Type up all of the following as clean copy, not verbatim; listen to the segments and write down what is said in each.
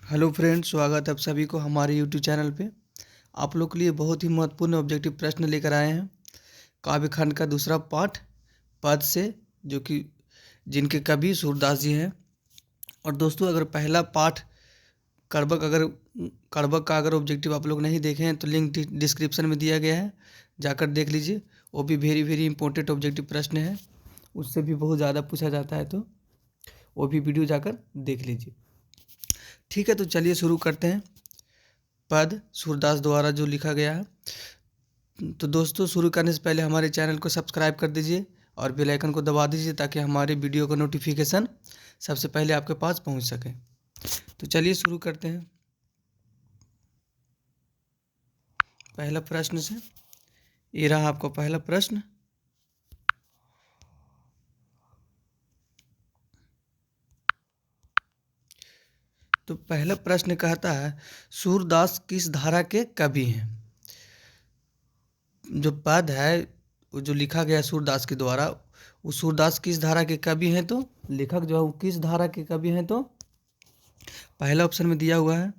Hello friends, स्वागत है आप सभी को हमारे यूट्यूब चैनल पे। आप लोग के लिए बहुत ही महत्वपूर्ण ऑब्जेक्टिव प्रश्न लेकर आए हैं। काव्य खंड का दूसरा पाठ पद से, जो कि जिनके कवि सूरदास जी हैं। और दोस्तों, अगर पहला पाठ कड़बक का अगर ऑब्जेक्टिव आप लोग नहीं देखे हैं तो लिंक डिस्क्रिप्शन में दिया गया है, जाकर देख लीजिए। वो भी वेरी वेरी इंपॉर्टेंट ऑब्जेक्टिव प्रश्न है, उससे भी बहुत ज़्यादा पूछा जाता है, तो वो भी वीडियो जाकर देख लीजिए। ठीक है, तो चलिए शुरू करते हैं। पद सूरदास द्वारा जो लिखा गया है। तो दोस्तों, शुरू करने से पहले हमारे चैनल को सब्सक्राइब कर दीजिए और बेल आइकन को दबा दीजिए, ताकि हमारे वीडियो का नोटिफिकेशन सबसे पहले आपके पास पहुंच सके। तो चलिए शुरू करते हैं पहला प्रश्न से। ये रहा आपका पहला प्रश्न। तो पहला प्रश्न कहता है, सूरदास किस धारा के कवि हैं। जो पद है वो जो लिखा गया सूरदास के द्वारा, वो सूरदास किस धारा के कवि हैं। तो लेखक जो है वो किस धारा के कवि हैं, तो पहला ऑप्शन में दिया हुआ है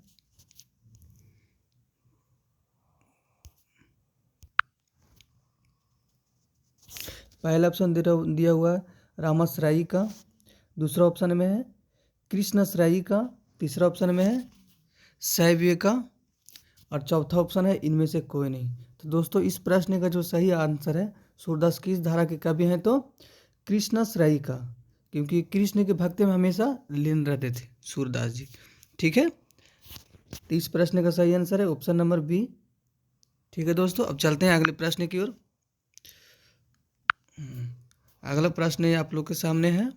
पहला ऑप्शन दिया हुआ है रामाश्रयी का। दूसरा ऑप्शन में है कृष्णश्रयी का। तीसरा ऑप्शन में है शैव्य का। और चौथा ऑप्शन है इनमें से कोई नहीं। तो दोस्तों, इस प्रश्न का जो सही आंसर है, सूरदास किस धारा के कवि हैं, तो कृष्णश्रयी का, क्योंकि कृष्ण के भक्ति में हमेशा लीन रहते थे सूरदास जी। ठीक है, तो इस प्रश्न का सही आंसर है ऑप्शन नंबर बी। ठीक है दोस्तों, अब चलते हैं अगले प्रश्न की ओर। अगला प्रश्न ये आप लोग के सामने है।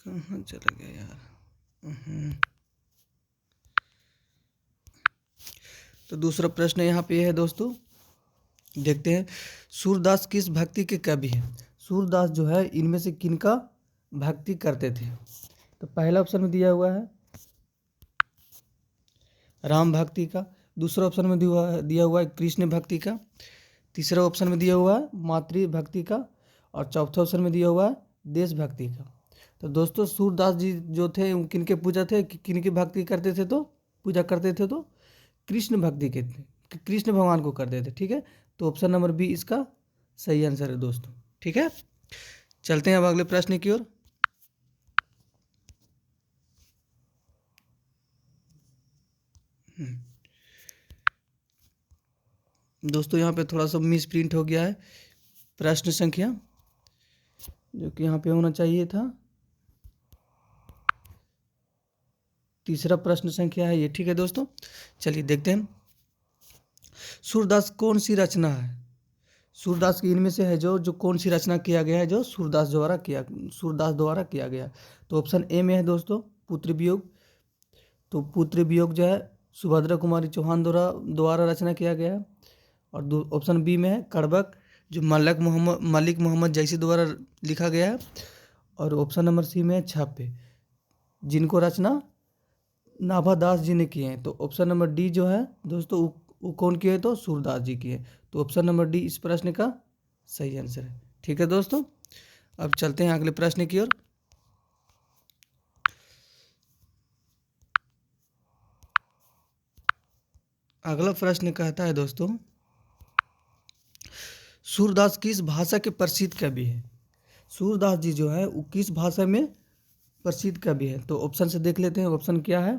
कहाँ चला गया यार। तो दूसरा प्रश्न यहाँ पे है दोस्तों, देखते हैं। सूरदास किस भक्ति के कवि हैं। सूरदास जो है इनमें से किनका भक्ति करते थे। तो पहला ऑप्शन में दिया हुआ है राम भक्ति का। दूसरा ऑप्शन में दिया हुआ है कृष्ण भक्ति का। तीसरा ऑप्शन में दिया हुआ है मातृ भक्ति का। और चौथा ऑप्शन में दिया हुआ है देशभक्ति का। तो दोस्तों, सूरदास जी जो थे वो किनके पूजा थे, किनकी भक्ति करते थे, तो पूजा करते थे तो कृष्ण भक्ति के थे, कृष्ण भगवान को करते थे। ठीक है, तो ऑप्शन नंबर बी इसका सही आंसर है दोस्तों। ठीक है, चलते हैं अब अगले प्रश्न की ओर। दोस्तों, यहाँ पे थोड़ा सा मिस प्रिंट हो गया है प्रश्न संख्या, जो कि यहाँ पे होना चाहिए था। तीसरा प्रश्न संख्या है ये। ठीक है दोस्तों, चलिए देखते हैं। सूरदास कौन सी रचना है। सूरदास की इनमें से है जो जो कौन सी रचना किया गया है, जो सूरदास द्वारा किया गया। तो ऑप्शन ए में है दोस्तों पुत्र वियोग। तो पुत्र वियोग जो है सुभद्रा कुमारी चौहान द्वारा रचना किया गया है। और ऑप्शन बी में है कड़बक, जो मलिक मोहम्मद जैसी द्वारा लिखा गया है। और ऑप्शन नंबर सी में है छापे, जिनको रचना नाभादास जी ने किए हैं। तो ऑप्शन नंबर डी जो है दोस्तों वो कौन की है, तो सूरदास जी की है। तो ऑप्शन नंबर डी इस प्रश्न का सही आंसर है। ठीक है दोस्तों, अब चलते हैं अगले प्रश्न की ओर। अगला प्रश्न कहता है दोस्तों, सूरदास किस भाषा के प्रसिद्ध कवि है। सूरदास जी जो है वो किस भाषा में प्रसिद्ध कवि है। तो ऑप्शन से देख लेते हैं, ऑप्शन क्या है।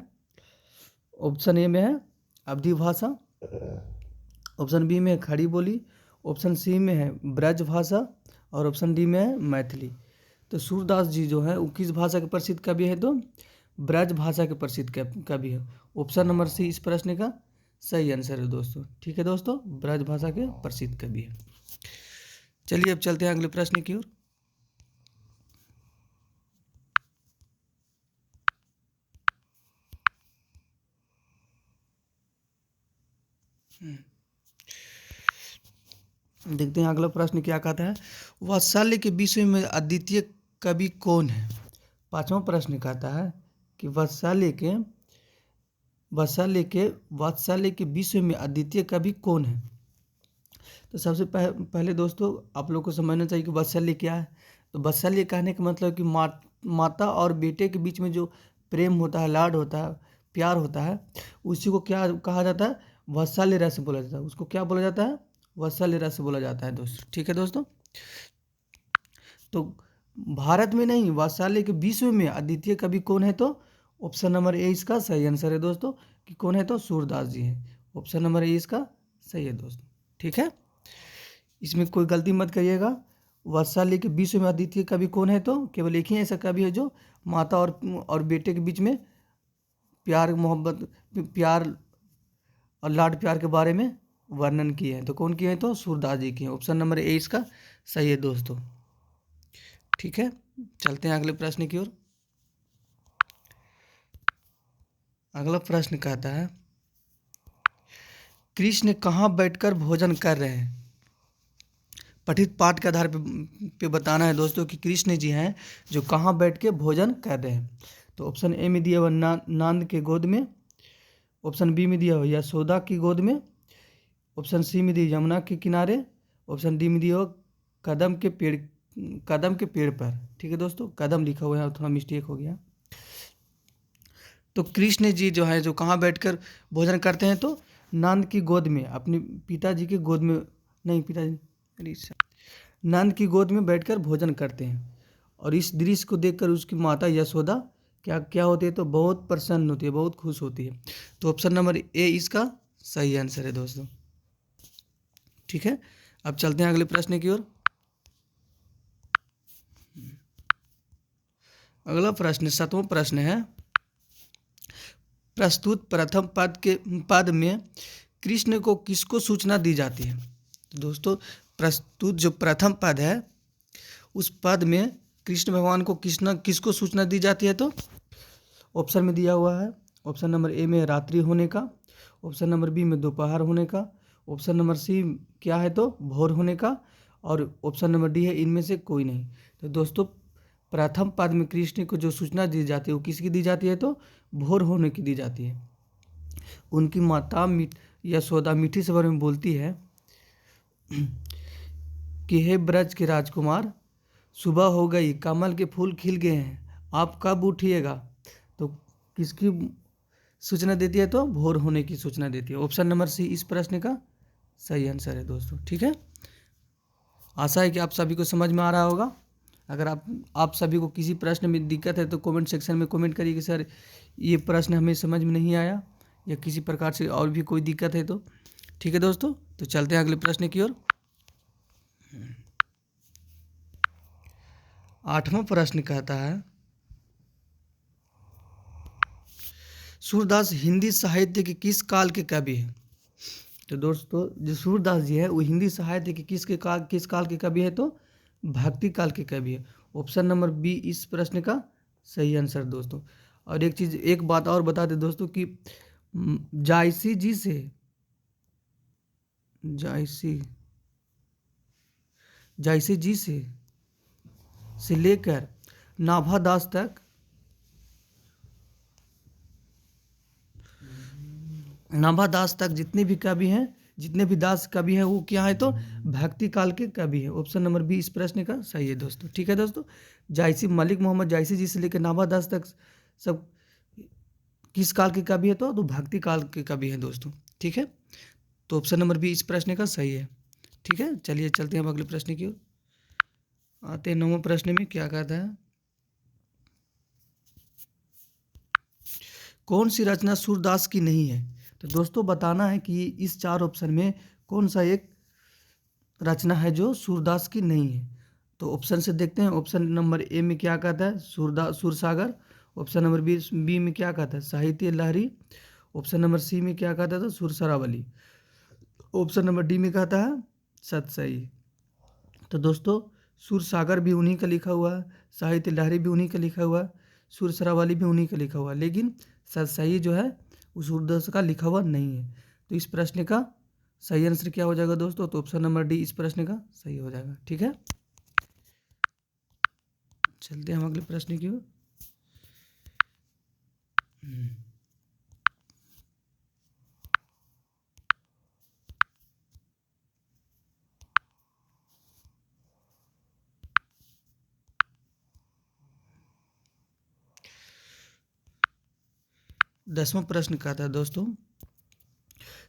ऑप्शन ए में है अवधी भाषा। ऑप्शन बी में है खड़ी बोली। ऑप्शन सी में है ब्रज भाषा। और ऑप्शन डी में है मैथिली। तो सूरदास जी जो है वो किस भाषा के प्रसिद्ध कवि है, तो ब्रज भाषा के प्रसिद्ध कवि है। ऑप्शन नंबर सी इस प्रश्न का सही आंसर है दोस्तों। ठीक है दोस्तों, ब्रज भाषा के प्रसिद्ध कवि है। चलिए अब चलते हैं अगले प्रश्न की ओर। देखते हैं अगला प्रश्न क्या कहता है। वात्सल्य के विषय में अद्वितीय कवि कौन है। पांचवा प्रश्न कहता है कि वात्सल्य के विषय में अद्वितीय कवि कौन है। तो सबसे पहले दोस्तों आप लोग को समझना चाहिए कि वात्सल्य क्या है। तो वात्सल्य कहने का मतलब कि माता और बेटे के बीच में जो प्रेम होता है, लाड होता है, प्यार होता है, उसी को क्या कहा जाता है? वात्सल्य रस बोला जाता है। उसको क्या बोला जाता है? वात्सल्य रस बोला जाता है दोस्तों। ठीक है दोस्तों। तो भारत में नहीं, वात्सल्य के विश्व में अद्वितीय कवि कौन है? तो ऑप्शन नंबर ए इसका सही आंसर है दोस्तों। कि कौन है? तो सूरदास जी हैं। ऑप्शन नंबर ए इसका सही है दोस्तों। ठीक है, इसमें कोई गलती मत करिएगा। वात्सल्य के विश्व में अद्वितीय कवि कौन है? तो केवल एक ही ऐसा कवि है जो माता और बेटे के बीच में प्यार मोहब्बत, प्यार और लाड प्यार के बारे में वर्णन किए हैं। तो कौन किए हैं? तो सूरदास जी किए हैं। ऑप्शन नंबर ए इसका सही है दोस्तों। ठीक है, चलते हैं अगले प्रश्न की ओर। अगला प्रश्न कहता है, कृष्ण कहाँ बैठकर भोजन कर रहे हैं? पठित पाठ के आधार पे बताना है दोस्तों कि कृष्ण जी हैं जो कहाँ बैठ के भोजन कर रहे हैं। तो ऑप्शन ए में दिया हुआ नंद के गोद में, ऑप्शन बी में दिया हुआ यशोदा की गोद में, ऑप्शन सी में दिया यमुना के किनारे, ऑप्शन डी में दिया हुआ कदम के पेड़ पर। ठीक है दोस्तों, कदम लिखा हुआ है, थोड़ा मिस्टेक हो गया। तो कृष्ण जी जो है जो कहाँ बैठकर भोजन करते हैं? तो नंद की गोद में, अपने पिताजी के गोद में, नहीं पिताजी, नंद की गोद में बैठकर भोजन करते हैं। और इस दृश्य को देखकर उसकी माता यशोदा क्या क्या होती है? तो बहुत प्रसन्न होती है, बहुत खुश होती है। तो ऑप्शन नंबर ए इसका सही आंसर है दोस्तों। ठीक है, अब चलते हैं अगले प्रश्न की ओर। अगला प्रश्न 7वां प्रश्न है, प्रस्तुत प्रथम पद में कृष्ण को किसको सूचना दी जाती है? तो दोस्तों, प्रस्तुत जो प्रथम पद है उस पद में कृष्ण भगवान को किसको सूचना दी जाती है? तो ऑप्शन में दिया हुआ है, ऑप्शन नंबर ए में रात्रि होने का, ऑप्शन नंबर बी में दोपहर होने का, ऑप्शन नंबर सी क्या है? तो भोर होने का, और ऑप्शन नंबर डी है इनमें से कोई नहीं। तो दोस्तों, प्रथम पद में कृष्ण को जो सूचना दी जाती है वो किसकी दी जाती है? तो भोर होने की दी जाती है। उनकी माता यशोदा मीठी स्वर में बोलती है कि हे ब्रज के राजकुमार, सुबह हो गई, कमल के फूल खिल गए हैं, आप कब उठिएगा? तो किसकी सूचना देती है? तो भोर होने की सूचना देती है। ऑप्शन नंबर सी इस प्रश्न का सही आंसर है दोस्तों। ठीक है, आशा है कि आप सभी को समझ में आ रहा होगा। अगर आप सभी को किसी प्रश्न में दिक्कत है तो कमेंट सेक्शन में कमेंट करिए कि सर ये प्रश्न हमें समझ में नहीं आया, या किसी प्रकार से और भी कोई दिक्कत है तो। ठीक है दोस्तों, तो चलते हैं अगले प्रश्न की ओर। 8वां प्रश्न कहता है, सूरदास हिंदी साहित्य के किस काल के कवि हैं? तो दोस्तों, जो सूरदास जी है वो हिंदी साहित्य के किस काल के कवि है? तो भक्ति काल के कवि है। ऑप्शन नंबर बी इस प्रश्न का सही आंसर दोस्तों। और एक बात और बता दें दोस्तों कि जायसी जी से लेकर नाभादास तक, नाभादास तक जितने भी कवि हैं, जितने भी दास कवि हैं वो क्या है? तो भक्ति काल के कवि है। ऑप्शन नंबर बी इस प्रश्न का सही है दोस्तों। ठीक है दोस्तों, मलिक मोहम्मद जायसी जी से लेकर नाभादास तक सब किस काल के कवि है? तो भक्ति काल के कवि हैं दोस्तों। ठीक है, तो ऑप्शन नंबर बी इस प्रश्न का सही है। ठीक है, चलिए चलते हैं अब अगले प्रश्न की ओर। आते हैं 9वें प्रश्न में। क्या कहता है, कौन सी रचना सूरदास की नहीं है? तो दोस्तों, बताना है कि इस 4 ऑप्शन में कौन सा एक रचना है जो सूरदास की नहीं है। तो ऑप्शन से देखते हैं। ऑप्शन नंबर ए में क्या कहता है? सूरसागर। ऑप्शन नंबर बी में क्या कहता है? साहित्य लहरी। ऑप्शन नंबर सी में क्या कहता था? सुरसरावली। ऑप्शन नंबर डी में कहता है सतसई। तो दोस्तों, सुरसागर भी उन्हीं का लिखा हुआ है, साहित्य लहरी भी उन्हीं का लिखा हुआ है, सुरसरावली भी उन्हीं का लिखा हुआ है, लेकिन सतसई जो है वो सूरदास का लिखा हुआ नहीं है। तो इस प्रश्न का सही आंसर क्या हो जाएगा दोस्तों? तो ऑप्शन नंबर डी इस प्रश्न का सही हो जाएगा। ठीक है, चलते हैं हम अगले प्रश्न की ओर। 10वां प्रश्न कहता है दोस्तों,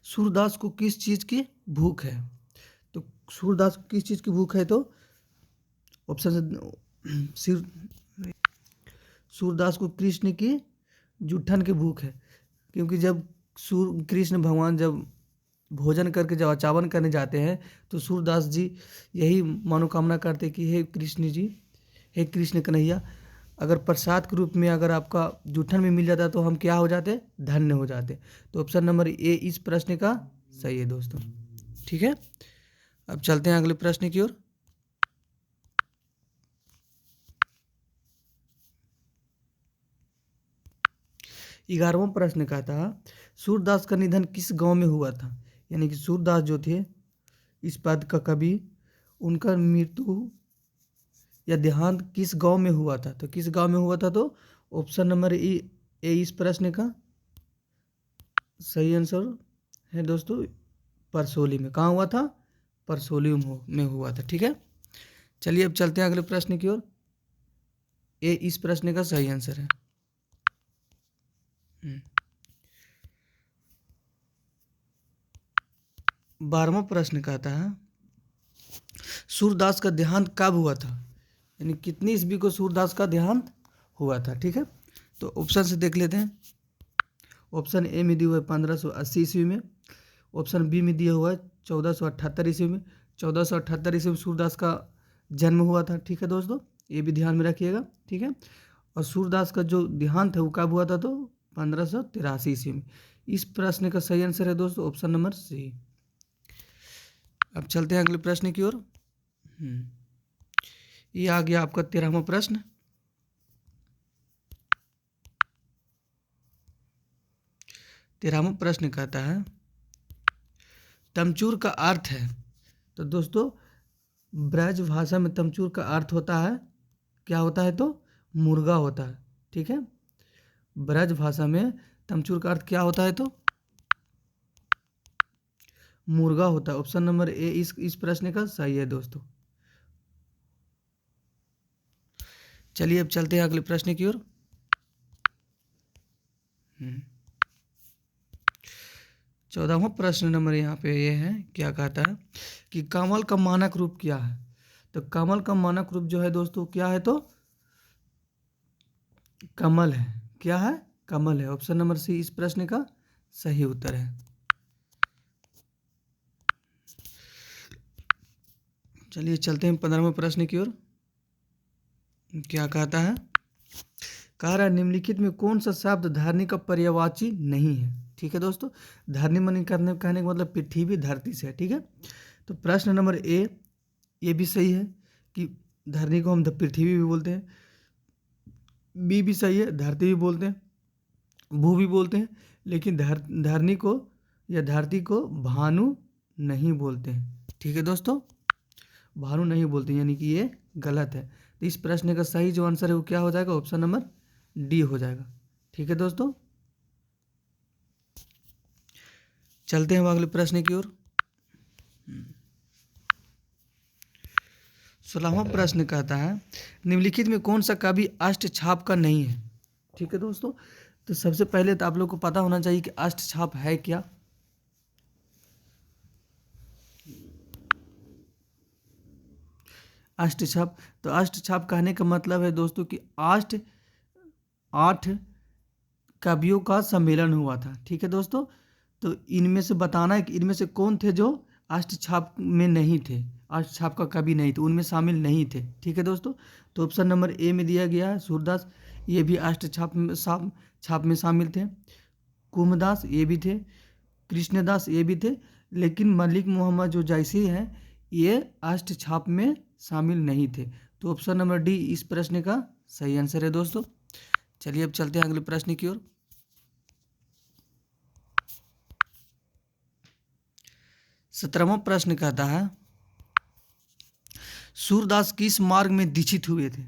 सूरदास को किस चीज़ की भूख है? तो सूरदास को किस चीज़ की भूख है? तो ऑप्शन सूरदास को कृष्ण की जूठन की भूख है, क्योंकि जब कृष्ण भगवान जब भोजन करके जब आचमन करने जाते हैं तो सूरदास जी यही मनोकामना करते कि हे कृष्ण जी, हे कृष्ण कन्हैया, अगर प्रसाद के रूप में अगर आपका जूठन में मिल जाता तो हम क्या हो जाते? धन्य हो जाते। तो ऑप्शन नंबर ए इस प्रश्न का सही है दोस्तों। ठीक है, अब चलते हैं अगले प्रश्न की ओर। ग्यारहवां प्रश्न का था, सूरदास का निधन किस गांव में हुआ था? यानी कि सूरदास जो थे इस पद का कवि, उनका मृत्यु या देहांत किस गांव में हुआ था? तो किस गांव में हुआ था? तो ऑप्शन नंबर ए इस प्रश्न का सही आंसर है दोस्तों, परसोली में। कहाँ हुआ था? परसोली में हुआ था। ठीक है, चलिए अब चलते हैं अगले प्रश्न की ओर। ए इस प्रश्न का सही आंसर है। 12वां प्रश्न कहता है, सूरदास का देहांत कब हुआ था? यानी कितनी ईस्वी को सूरदास का देहांत हुआ था? ठीक है, तो ऑप्शन से देख लेते हैं। ऑप्शन ए में दिया हुआ है 1580 ईस्वी में। ऑप्शन बी में दिया हुआ है 1478 ईस्वी में। 1478 ईस्वी में सूरदास का जन्म हुआ था। ठीक है दोस्तों, ये भी ध्यान में रखिएगा। ठीक है, और सूरदास का जो देहांत है वो कब हुआ था? तो 1583 ईस्वी में। इस प्रश्न का सही आंसर है दोस्तों ऑप्शन नंबर सी। अब चलते हैं अगले प्रश्न की ओर। ये आ गया आपका 13वां प्रश्न। तेरहवां प्रश्न कहता है, तमचूर का अर्थ है? तो दोस्तों ब्रज भाषा में तमचूर का अर्थ होता है, क्या होता है? तो मुर्गा होता है। ठीक है, ब्रज भाषा में तमचूर का अर्थ क्या होता है? तो मुर्गा होता है। ऑप्शन नंबर ए इस प्रश्न का सही है दोस्तों। चलिए अब चलते हैं अगले प्रश्न की ओर। 14वां प्रश्न नंबर यहाँ पे ये है, क्या कहता है कि कमल का मानक रूप क्या है? तो कमल का मानक रूप जो है दोस्तों क्या है? तो कमल है। क्या है? कमल है। ऑप्शन नंबर सी इस प्रश्न का सही उत्तर है। चलिए चलते हैं 15वें प्रश्न की ओर। क्या कहता है? कह रहा है निम्नलिखित में कौन सा शब्द धरनी का पर्यायवाची नहीं है? ठीक है दोस्तों, धरनी मनी कहने का मतलब पृथ्वी धरती से है। ठीक है, तो प्रश्न नंबर ए ये भी सही है कि धरनी को हम पृथ्वी भी बोलते हैं। बी भी सही है, धरती भी बोलते हैं, भू भी बोलते हैं, लेकिन धरनी को या धरती को भानु नहीं बोलते हैं। ठीक है दोस्तों, भानु नहीं बोलते, यानी कि ये गलत है। तो इस प्रश्न का सही जो आंसर है वो क्या हो जाएगा? ऑप्शन नंबर डी हो जाएगा। ठीक है दोस्तों, चलते हैं अगले प्रश्न की ओर। 16वां प्रश्न कहता है, निम्नलिखित में कौन सा कवि अष्टछाप का नहीं है? ठीक है दोस्तों, तो सबसे पहले तो आप लोग को पता होना चाहिए कि अष्टछाप है क्या। अष्टछाप, तो अष्टछाप कहने का मतलब है दोस्तों कि 8 कवियों का सम्मेलन हुआ था। ठीक है दोस्तों, तो इनमें से बताना है कि इनमें से कौन थे जो अष्टछाप में नहीं थे, अष्टछाप का कवि नहीं थे, उनमें शामिल नहीं थे। ठीक है दोस्तों, तो ऑप्शन नंबर ए में दिया गया है सूरदास, ये भी अष्टछाप में शामिल थे। कुमदास ये भी थे, कृष्णदास ये भी थे, लेकिन मलिक मोहम्मद जो जैसी हैं ये अष्टछाप में शामिल नहीं थे। तो ऑप्शन नंबर डी इस प्रश्न का सही आंसर है दोस्तों। चलिए अब चलते हैं अगले प्रश्न की ओर। 17वां प्रश्न कहता है, सूरदास किस मार्ग में दीक्षित हुए थे?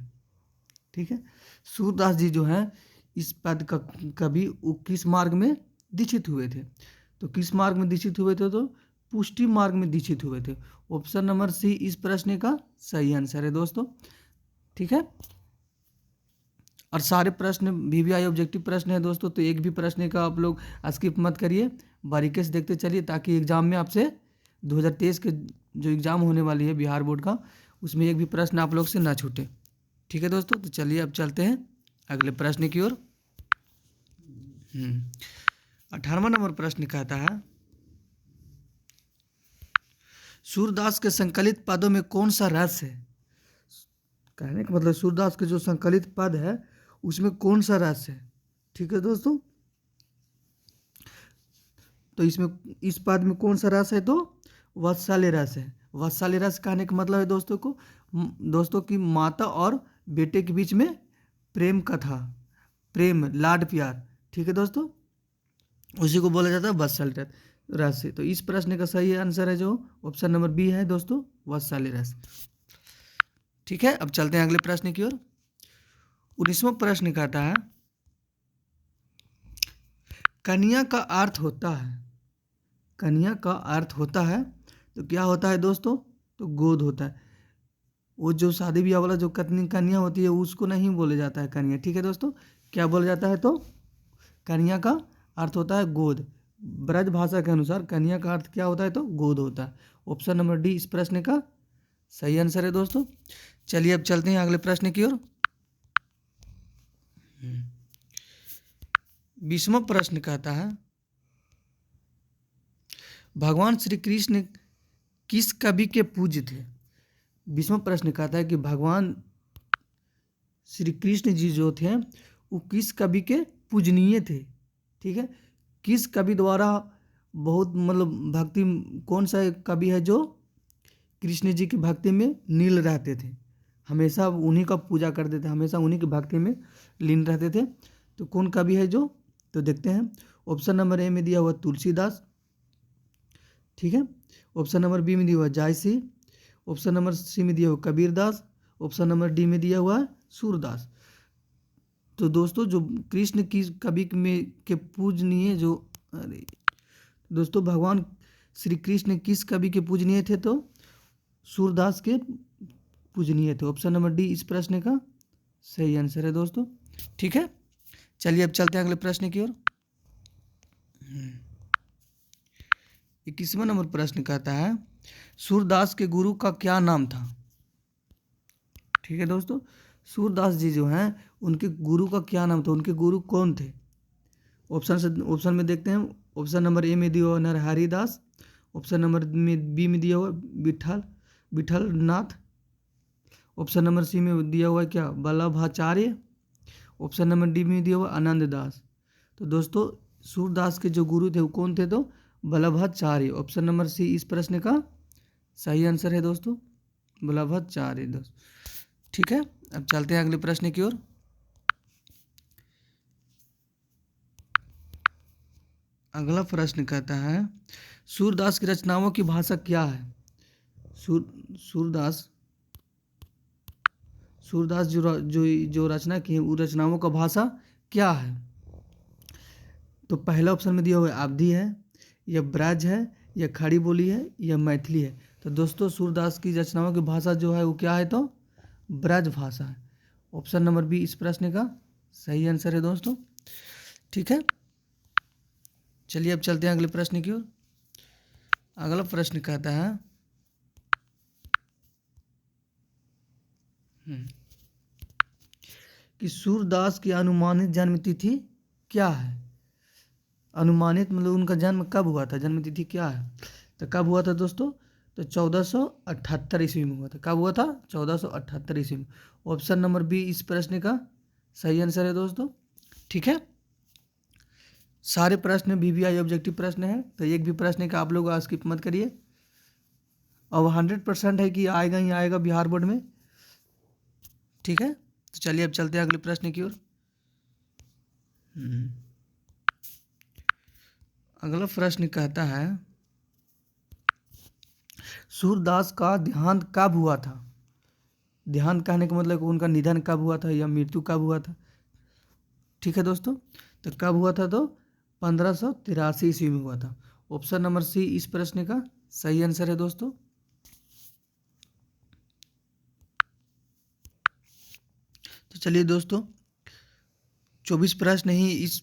ठीक है, सूरदास जी जो हैं इस पद का कवि किस मार्ग में दीक्षित हुए थे? तो किस मार्ग में दीक्षित हुए थे? तो पुष्टि मार्ग में दीक्षित हुए थे। ऑप्शन नंबर सी इस प्रश्न का सही आंसर है दोस्तों। ठीक है, और सारे प्रश्न VVI ऑब्जेक्टिव प्रश्न है दोस्तों, तो एक भी प्रश्न का आप लोग स्किप मत करिए, बारीकी से देखते चलिए, ताकि एग्जाम में आपसे 2023 के जो एग्ज़ाम होने वाली है बिहार बोर्ड का, उसमें एक भी प्रश्न आप लोग से ना छूटे। ठीक है दोस्तों, तो चलिए अब चलते हैं अगले प्रश्न की ओर। 18वां नंबर प्रश्न कहता है, सूरदास के संकलित पदों में कौन सा रस है। कहने का मतलब सूरदास के जो संकलित पद है उसमें कौन सा रस है। ठीक है दोस्तों, तो इसमें इस पद में कौन सा रस है, तो वत्सल्य रस है। वत्सल्य रस कहने का मतलब है दोस्तों की माता और बेटे के बीच में प्रेम कथा, प्रेम लाड प्यार। ठीक है दोस्तों, उसी को बोला जाता है वत्सल्य रस से। तो इस प्रश्न का सही आंसर है जो ऑप्शन नंबर बी है दोस्तों, वत्सल्य रस। ठीक है, अब चलते हैं अगले प्रश्न की ओर। 19वां प्रश्न कहता है, कन्या का अर्थ होता है, कन्या का अर्थ होता है तो क्या होता है दोस्तों, तो गोद होता है। वो जो शादी ब्याह वाला जो कन्या होती है उसको नहीं बोला जाता है कन्या। ठीक है दोस्तों, क्या बोला जाता है, तो कन्या का अर्थ होता है गोद। ब्रज भाषा के अनुसार कन्या का अर्थ क्या होता है, तो गोद होता है। ऑप्शन नंबर डी इस प्रश्न का सही आंसर है दोस्तों। चलिए अब चलते हैं अगले प्रश्न की ओर। 20वां प्रश्न कहता है, भगवान श्री कृष्ण किस कवि के पूज्य थे। 20वां प्रश्न कहता है कि भगवान श्री कृष्ण जी जो थे वो किस कवि के पूजनीय थे। ठीक है, किस कवि द्वारा बहुत मतलब भक्ति, कौन सा कवि है जो कृष्ण जी की भक्ति में लीन रहते थे, हमेशा उन्हीं का पूजा करते थे, हमेशा उन्हीं की भक्ति में लीन रहते थे। तो कौन कवि है जो, तो देखते हैं। ऑप्शन नंबर ए में दिया हुआ तुलसीदास। ठीक है, ऑप्शन नंबर बी में दिया हुआ जायसी, ऑप्शन नंबर सी में दिया हुआ कबीरदास, ऑप्शन नंबर डी में दिया हुआ है सूरदास। तो दोस्तों जो कृष्ण की कवि में के पूजनीय जो, अरे दोस्तों भगवान श्री कृष्ण किस कवि के पूजनीय थे, तो सूरदास के पूजनीय थे। ऑप्शन नंबर डी इस प्रश्न का सही आंसर है दोस्तों। ठीक है, चलिए अब चलते हैं अगले प्रश्न की ओर। 21वां नंबर प्रश्न कहता है, सूरदास के गुरु का क्या नाम था। ठीक है दोस्तों, सूरदास जी जो हैं उनके गुरु का क्या नाम था, उनके गुरु कौन थे। ऑप्शन में देखते हैं। ऑप्शन नंबर ए में दिया हुआ नरहरि दास, ऑप्शन नंबर में बी में दिया हुआ विठल नाथ, ऑप्शन नंबर सी में दिया हुआ क्या वल्लभाचार्य, ऑप्शन नंबर डी में दिया हुआ आनंद दास। तो दोस्तों सूरदास के जो गुरु थे वो कौन थे, तो वल्लभाचार्य। ऑप्शन नंबर सी इस प्रश्न का सही आंसर है दोस्तों, वल्लभाचार्य दोस्तों। ठीक है, अब चलते हैं अगले प्रश्न की ओर। अगला प्रश्न कहता है, सूरदास की रचनाओं की भाषा क्या है। सूरदास जो रचना की है वो रचनाओं का भाषा क्या है। तो पहला ऑप्शन में दिया हुआ अवधी है, या ब्रज है, या खड़ी बोली है, या मैथिली है। तो दोस्तों सूरदास की रचनाओं की भाषा जो है वो क्या है, तो ब्रज भाषा है। ऑप्शन नंबर बी इस प्रश्न का सही आंसर है दोस्तों। ठीक है, चलिए अब चलते हैं अगले प्रश्न की ओर। अगला प्रश्न कहता है, कि सूरदास की अनुमानित जन्म तिथि क्या है। अनुमानित मतलब उनका जन्म कब हुआ था, जन्म तिथि क्या है। तो कब हुआ था दोस्तों, तो 1478 ईस्वी में हुआ था। कब हुआ था, 1478 ईस्वी में। ऑप्शन नंबर बी इस प्रश्न का सही आंसर है दोस्तों। ठीक है, सारे प्रश्न VVI ऑब्जेक्टिव प्रश्न है, तो एक भी प्रश्न का आप लोग स्किप मत करिए। अब 100% है कि आएगा ही आएगा बिहार बोर्ड में। ठीक है, तो चलिए अब चलते हैं अगले प्रश्न की ओर। अगला प्रश्न कहता है, सूरदास का देहांत कब हुआ था। देहांत कहने का मतलब उनका निधन कब हुआ था या मृत्यु कब हुआ था। ठीक है दोस्तों, तो कब हुआ था, तो 1583 ईस्वी में हुआ था। ऑप्शन नंबर सी इस प्रश्न का सही आंसर है दोस्तों। तो चलिए दोस्तों 24 प्रश्न ही इस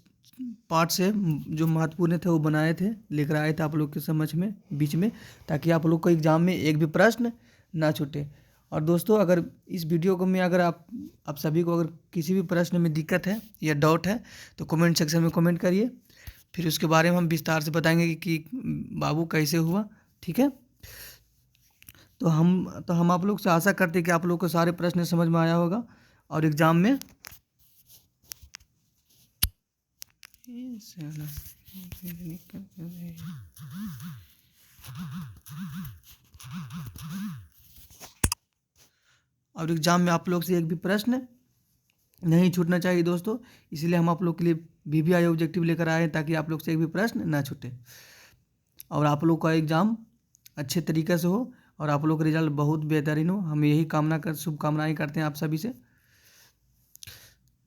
पार्ट से जो महत्वपूर्ण थे वो बनाए थे, लेकर आए थे आप लोग के समझ में बीच में, ताकि आप लोग को एग्जाम में एक भी प्रश्न ना छूटे। और दोस्तों अगर इस वीडियो को में अगर आप सभी को अगर किसी भी प्रश्न में दिक्कत है या डाउट है तो कमेंट सेक्शन में कमेंट करिए, फिर उसके बारे में हम विस्तार से बताएंगे कि बाबू कैसे हुआ। ठीक है, तो हम आप लोग से आशा करते हैं कि आप लोग को सारे प्रश्न समझ में आया होगा और एग्जाम में आप लोग से एक भी प्रश्न नहीं छूटना चाहिए दोस्तों। इसलिए हम आप लोग के लिए VVI ऑब्जेक्टिव लेकर आए हैं, ताकि आप लोग से एक भी प्रश्न ना छूटे और आप लोग का एग्ज़ाम अच्छे तरीके से हो और आप लोग का रिजल्ट बहुत बेहतरीन हो। हम यही शुभकामनाएं करते हैं आप सभी से।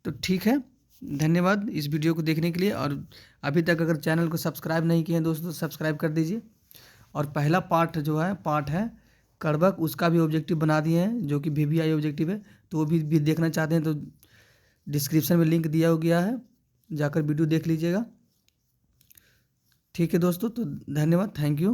तो ठीक है, धन्यवाद इस वीडियो को देखने के लिए। और अभी तक अगर चैनल को सब्सक्राइब नहीं किए हैं दोस्तों तो सब्सक्राइब कर दीजिए। और पहला पार्ट है कर्बक, उसका भी ऑब्जेक्टिव बना दिए हैं जो कि VVI ऑब्जेक्टिव है, तो वो भी देखना चाहते हैं तो डिस्क्रिप्शन में लिंक दिया गया है, जाकर वीडियो देख लीजिएगा। ठीक है दोस्तों, तो धन्यवाद, थैंक यू।